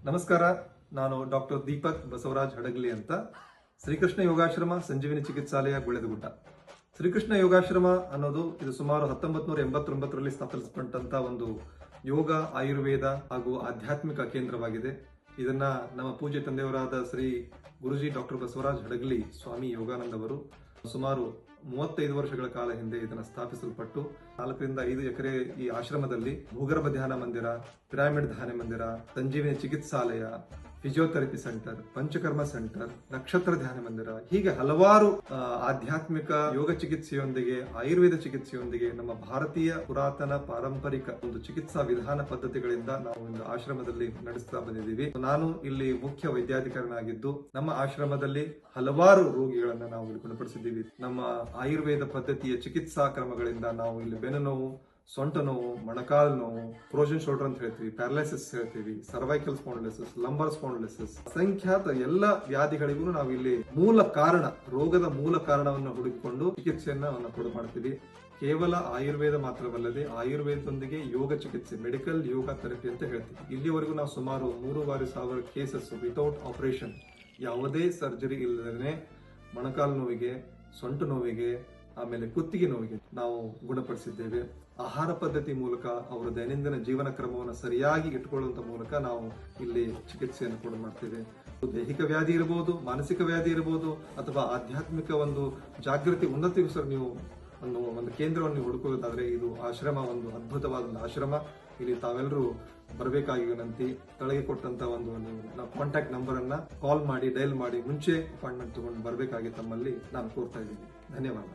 ನಮಸ್ಕಾರ. ನಾನು ಡಾಕ್ಟರ್ ದೀಪಕ್ ಬಸವರಾಜ್ ಹಡಗಲಿ ಅಂತ, ಶ್ರೀಕೃಷ್ಣ ಯೋಗಾಶ್ರಮ ಸಂಜೀವಿನಿ ಚಿಕಿತ್ಸಾಲಯ ಗುಳೆದಗುಡ್ಡ. ಶ್ರೀಕೃಷ್ಣ ಯೋಗಾಶ್ರಮ ಅನ್ನೋದು ಇದು ಸುಮಾರು 1989ರಲ್ಲಿ ಸ್ಥಾಪಿಸಲ್ಪಟ್ಟಂತ ಒಂದು ಯೋಗ, ಆಯುರ್ವೇದ ಹಾಗೂ ಆಧ್ಯಾತ್ಮಿಕ ಕೇಂದ್ರವಾಗಿದೆ. ಇದನ್ನ ನಮ್ಮ ಪೂಜ್ಯ ತಂದೆಯವರಾದ ಶ್ರೀ ಗುರುಜಿ ಡಾಕ್ಟರ್ ಬಸವರಾಜ್ ಹಡಗಲಿ ಸ್ವಾಮಿ ಯೋಗಾನಂದ್ ಅವರು ಸುಮಾರು 35 ವರ್ಷಗಳ ಕಾಲ ಹಿಂದೆ ಇದನ್ನು ಸ್ಥಾಪಿಸಲ್ಪಟ್ಟು 4 ರಿಂದ 5 ಎಕರೆ ಈ ಆಶ್ರಮದಲ್ಲಿ ಭೂಗರ್ಭ ಧ್ಯಾನ ಮಂದಿರ, ಪಿರಾಮಿಡ್ ಧ್ಯಾನ ಮಂದಿರ, ಸಂಜೀವಿನಿ ಚಿಕಿತ್ಸಾಲಯ, ಫಿಸಿಯೋಥೆರಪಿ ಸೆಂಟರ್, ಪಂಚಕರ್ಮ ಸೆಂಟರ್, ನಕ್ಷತ್ರ ಧ್ಯಾನ ಮಂದಿರ, ಹೀಗೆ ಹಲವಾರು ಆಧ್ಯಾತ್ಮಿಕ ಯೋಗ ಚಿಕಿತ್ಸೆಯೊಂದಿಗೆ, ಆಯುರ್ವೇದ ಚಿಕಿತ್ಸೆಯೊಂದಿಗೆ ನಮ್ಮ ಭಾರತೀಯ ಪುರಾತನ ಪಾರಂಪರಿಕ ಒಂದು ಚಿಕಿತ್ಸಾ ವಿಧಾನ ಪದ್ಧತಿಗಳಿಂದ ನಾವು ಒಂದು ಆಶ್ರಮದಲ್ಲಿ ನಡೆಸ್ತಾ ಬಂದಿದ್ದೀವಿ. ನಾನು ಇಲ್ಲಿ ಮುಖ್ಯ ವೈದ್ಯಾಧಿಕಾರನಾಗಿದ್ದು ನಮ್ಮ ಆಶ್ರಮದಲ್ಲಿ ಹಲವಾರು ರೋಗಿಗಳನ್ನ ನಾವು ಇಲ್ಲಿ ಗುಣಪಡಿಸಿದ್ದೀವಿ. ನಮ್ಮ ಆಯುರ್ವೇದ ಪದ್ಧತಿಯ ಚಿಕಿತ್ಸಾ ಕ್ರಮಗಳಿಂದ ನಾವು ಇಲ್ಲಿ ಬೆನ್ನು ನೋವು, ಸೊಂಟ ನೋವು, ಮೊಣಕಾಲು ನೋವು, ಫ್ರೋಜನ್ ಶೋಲ್ಡರ್ ಅಂತ ಹೇಳ್ತೀವಿ, ಪ್ಯಾರಲೈಸಿಸ್ ಹೇಳ್ತೀವಿ, ಸರ್ವೈಕಲ್ ಸ್ಪಾಂಡಿಲೈಸಿಸ್, ಲಂಬರ್ ಸ್ಪಾಂಡಿಲೈಸಿಸ್, ಅಸಂಖ್ಯಾತ ಎಲ್ಲ ವ್ಯಾಧಿಗಳಿಗೂ ನಾವು ಇಲ್ಲಿ ಮೂಲ ಕಾರಣ, ರೋಗದ ಮೂಲ ಕಾರಣವನ್ನು ಹುಡುಕಿಕೊಂಡು ಚಿಕಿತ್ಸೆಯನ್ನ ಕೊಡು ಮಾಡ್ತೀವಿ. ಕೇವಲ ಆಯುರ್ವೇದ ಮಾತ್ರವಲ್ಲದೆ ಆಯುರ್ವೇದದೊಂದಿಗೆ ಯೋಗ ಚಿಕಿತ್ಸೆ, ಮೆಡಿಕಲ್ ಯೋಗ ಥೆರಪಿ ಅಂತ ಹೇಳ್ತೀವಿ. ಇಲ್ಲಿವರೆಗೂ ನಾವು ಸುಮಾರು 3,500 ಕೇಸಸ್ ವಿತೌಟ್ ಆಪರೇಷನ್, ಯಾವುದೇ ಸರ್ಜರಿ ಇಲ್ಲದೇ ಮೊಣಕಾಲು ನೋವಿಗೆ, ಸೊಂಟ ನೋವಿಗೆ, ಆಮೇಲೆ ಕುತ್ತಿಗೆ ನೋವಿಗೆ ನಾವು ಗುಣಪಡಿಸಿದ್ದೇವೆ. ಆಹಾರ ಪದ್ಧತಿ ಮೂಲಕ ಅವರ ದೈನಂದಿನ ಜೀವನ ಕ್ರಮವನ್ನು ಸರಿಯಾಗಿ ಇಟ್ಕೊಳ್ಳುವಂತ ಮೂಲಕ ನಾವು ಇಲ್ಲಿ ಚಿಕಿತ್ಸೆಯನ್ನು ಕೂಡ ಮಾಡ್ತೇವೆ. ದೈಹಿಕ ವ್ಯಾಧಿ ಇರಬಹುದು, ಮಾನಸಿಕ ವ್ಯಾಧಿ ಇರಬಹುದು, ಅಥವಾ ಆಧ್ಯಾತ್ಮಿಕ ಒಂದು ಜಾಗೃತಿ ಉನ್ನತಿಗೋಸ್ಕರ ನೀವು ಒಂದು ಕೇಂದ್ರವನ್ನು ಹುಡುಕುವುದಾದ್ರೆ ಇದು ಆಶ್ರಮ ಒಂದು ಅದ್ಭುತವಾದ ಆಶ್ರಮ. ಇಲ್ಲಿ ತಾವೆಲ್ಲರೂ ಬರಬೇಕಾಗಿ ವಿನಂತಿ. ಕೆಳಗೆ ಕೊಟ್ಟಂತ ಒಂದು ಕಾಂಟ್ಯಾಕ್ಟ್ ನಂಬರ್ ಅನ್ನ ಕಾಲ್ ಮಾಡಿ, ಡಯಲ್ ಮಾಡಿ ಮುಂಚೆ ಅಪಾಯಿಂಟ್ಮೆಂಟ್ ತಗೊಂಡು ಬರಬೇಕಾಗಿ ತಮ್ಮಲ್ಲಿ ನಾನು ಕೋರ್ತಾ ಇದ್ದೀನಿ. ಧನ್ಯವಾದ.